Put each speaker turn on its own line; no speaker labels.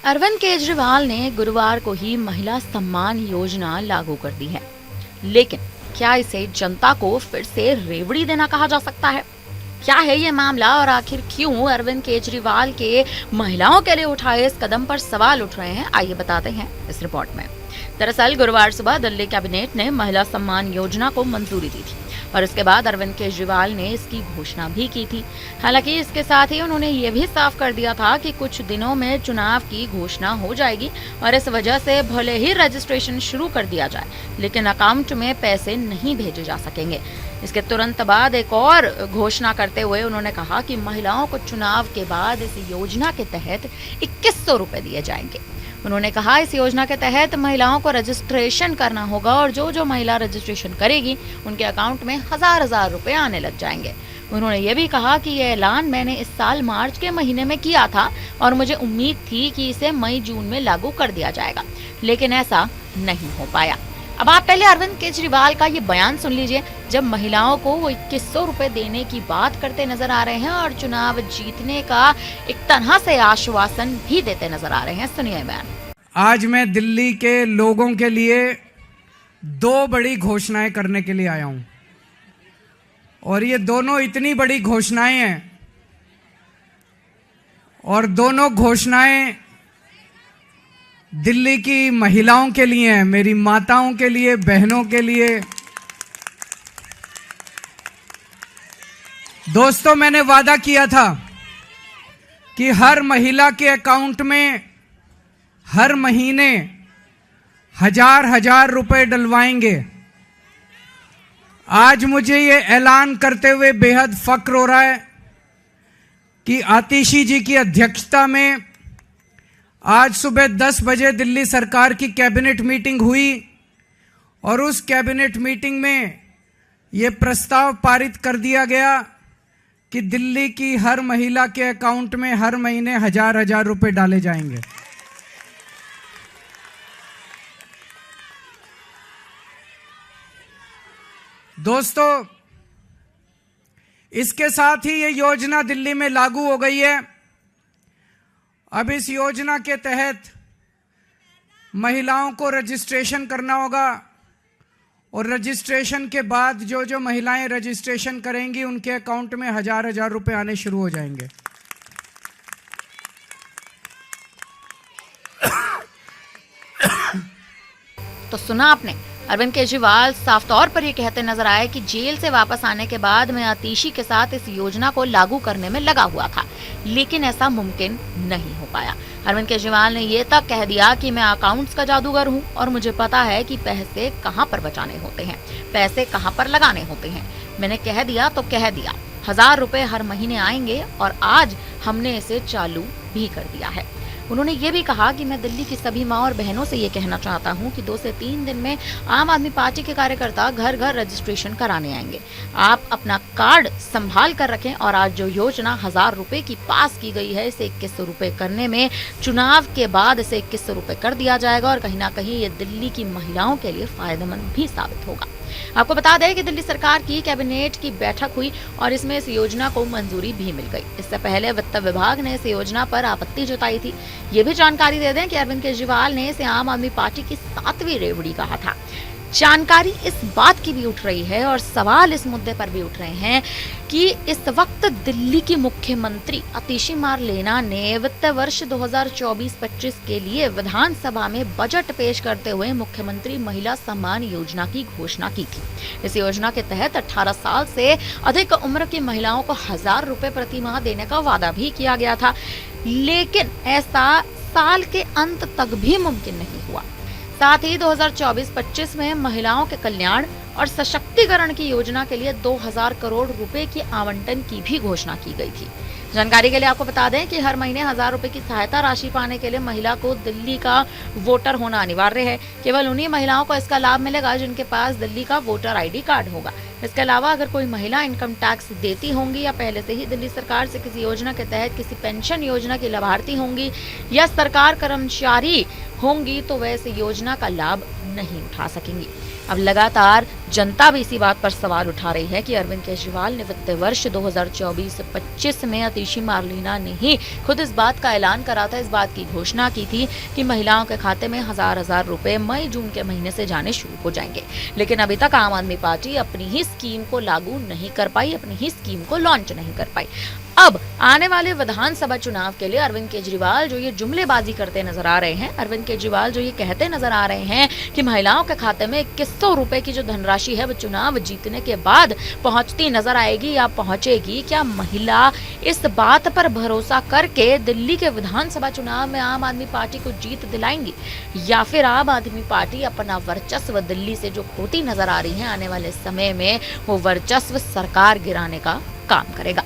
अरविंद केजरीवाल ने गुरुवार को ही महिला सम्मान योजना लागू कर दी है, लेकिन क्या इसे जनता को फिर से रेवड़ी देना कहा जा सकता है? क्या है ये मामला और आखिर क्यों अरविंद केजरीवाल के महिलाओं के लिए उठाए इस कदम पर सवाल उठ रहे हैं, आइए बताते हैं इस रिपोर्ट में। दरअसल गुरुवार सुबह दिल्ली कैबिनेट ने महिला सम्मान योजना को मंजूरी दी थी और इसके बाद अरविंद केजरीवाल ने इसकी घोषणा भी की थी। हालांकि इसके साथ ही उन्होंने ये भी साफ कर दिया था कि कुछ दिनों में चुनाव की घोषणा हो जाएगी और इस वजह से भले ही रजिस्ट्रेशन शुरू कर दिया जाए, लेकिन अकाउंट में पैसे नहीं भेजे जा सकेंगे। इसके तुरंत बाद एक और घोषणा करते हुए उन्होंने कहा कि महिलाओं को चुनाव के बाद इस योजना के तहत 2100 रुपए दिए जाएंगे। उन्होंने कहा इस योजना के तहत महिलाओं को रजिस्ट्रेशन करना होगा और जो महिला रजिस्ट्रेशन करेगी उनके अकाउंट में हजार रुपए आने लग जाएंगे। उन्होंने ये भी कहा कि यह ऐलान मैंने इस साल मार्च के महीने में किया था और मुझे उम्मीद थी कि इसे मई जून में लागू कर दिया जाएगा, लेकिन ऐसा नहीं हो पाया। अब आप पहले अरविंद केजरीवाल का ये बयान सुन लीजिए, जब महिलाओं को वो 2100 रुपए देने की बात करते नजर आ रहे हैं और चुनाव जीतने का एक तरह से आश्वासन भी देते नजर आ रहे हैं। सुनिए बयान।
आज मैं दिल्ली के लोगों के लिए 2 बड़ी घोषणाएं करने के लिए आया हूं और ये दोनों इतनी बड़ी घोषणाएं हैं और दोनों घोषणाएं दिल्ली की महिलाओं के लिए हैं, मेरी माताओं के लिए, बहनों के लिए। दोस्तों, मैंने वादा किया था कि हर महिला के अकाउंट में हर महीने हजार रुपए डलवाएंगे। आज मुझे ये ऐलान करते हुए बेहद फक्र हो रहा है कि आतिशी जी की अध्यक्षता में आज सुबह 10 बजे दिल्ली सरकार की कैबिनेट मीटिंग हुई और उस कैबिनेट मीटिंग में ये प्रस्ताव पारित कर दिया गया कि दिल्ली की हर महिला के अकाउंट में हर महीने हजार रुपए डाले जाएंगे। दोस्तों, इसके साथ ही ये योजना दिल्ली में लागू हो गई है। अब इस योजना के तहत महिलाओं को रजिस्ट्रेशन करना होगा और रजिस्ट्रेशन के बाद जो महिलाएं रजिस्ट्रेशन करेंगी उनके अकाउंट में हजार रुपए आने शुरू हो जाएंगे।
तो सुना आपने, अरविंद केजरीवाल साफ तौर पर ये कहते नजर आए कि जेल से वापस आने के बाद मैं आतिशी के साथ इस योजना को लागू करने में लगा हुआ था, लेकिन ऐसा मुमकिन नहीं हो पाया। अरविंद केजरीवाल ने ये तक कह दिया कि मैं अकाउंट्स का जादूगर हूं और मुझे पता है कि पैसे कहां पर बचाने होते हैं, पैसे कहां पर लगाने होते हैं। मैंने कह दिया तो कह दिया, 1000 रुपए हर महीने आएंगे और आज हमने इसे चालू भी कर दिया है। उन्होंने ये भी कहा कि मैं दिल्ली की सभी माँ और बहनों से ये कहना चाहता हूँ कि 2 से 3 दिन में आम आदमी पार्टी के कार्यकर्ता घर घर रजिस्ट्रेशन कराने आएंगे। आप अपना कार्ड संभाल कर रखें और आज जो योजना 1000 रुपए की पास की गई है, इसे 2100 रुपए करने में चुनाव के बाद इसे 2100 रुपए कर दिया जाएगा और कहीं ना कहीं ये दिल्ली की महिलाओं के लिए फायदेमंद भी साबित होगा। आपको बता दें कि दिल्ली सरकार की कैबिनेट की बैठक हुई और इसमें इस योजना को मंजूरी भी मिल गई। इससे पहले वित्त विभाग ने इस योजना पर आपत्ति जताई थी। ये भी जानकारी दे दें कि अरविंद केजरीवाल ने इसे आम आदमी पार्टी की 7वीं रेवड़ी कहा था। जानकारी इस बात की भी उठ रही है और सवाल इस मुद्दे पर भी उठ रहे हैं कि इस वक्त दिल्ली की मुख्यमंत्री आतिशी मारलेना ने वित्त वर्ष 2024-25 के लिए विधानसभा में बजट पेश करते हुए मुख्यमंत्री महिला सम्मान योजना की घोषणा की थी। इस योजना के तहत 18 साल से अधिक उम्र की महिलाओं को 1000 रुपए प्रति माह देने का वादा भी किया गया था, लेकिन ऐसा साल के अंत तक भी मुमकिन नहीं हुआ। साथ ही 2024-25 में महिलाओं के कल्याण और सशक्तिकरण की योजना के लिए 2000 करोड़ रुपए की आवंटन की भी घोषणा की गई थी। जानकारी के लिए आपको बता दें कि हर महीने 1000 रुपए की सहायता राशि पाने के लिए महिला को दिल्ली का वोटर होना अनिवार्य है। केवल उन्हीं महिलाओं को इसका लाभ मिलेगा जिनके पास दिल्ली का वोटर आईडी कार्ड होगा। इसके अलावा अगर कोई महिला इनकम टैक्स देती होंगी या पहले से ही दिल्ली सरकार से किसी योजना के तहत किसी पेंशन योजना की लाभार्थी होंगी या सरकार कर्मचारी होंगी तो वह इस योजना का लाभ नहीं उठा सकेंगी। अब लगातार जनता भी इसी बात पर सवाल उठा रही है कि अरविंद केजरीवाल ने वित्त वर्ष 2024-25 में अतिशी मार्लेना ने ही खुद इस बात का ऐलान करा था, इस बात की घोषणा की थी कि महिलाओं के खाते में हजार रुपए मई जून के महीने से जाने शुरू हो जाएंगे। लेकिन अभी तक आम आदमी पार्टी अपनी ही स्कीम को लागू नहीं कर पाई, अपनी ही स्कीम को लॉन्च नहीं कर पाई। अब आने वाले विधानसभा चुनाव के लिए अरविंद केजरीवाल जो ये जुमलेबाजी करते नजर आ रहे हैं, अरविंद केजरीवाल जो ये कहते नजर आ रहे हैं कि महिलाओं के खाते में 2100 रुपए की जो धनराशि है वो चुनाव जीतने के बाद पहुंचती नजर आएगी या पहुंचेगी। क्या महिला इस बात पर भरोसा करके दिल्ली के विधानसभा चुनाव में आम आदमी पार्टी को जीत दिलाएंगी, या फिर आम आदमी पार्टी अपना वर्चस्व दिल्ली से जो खोती नजर आ रही है आने वाले समय में वो वर्चस्व सरकार गिराने का काम करेगा?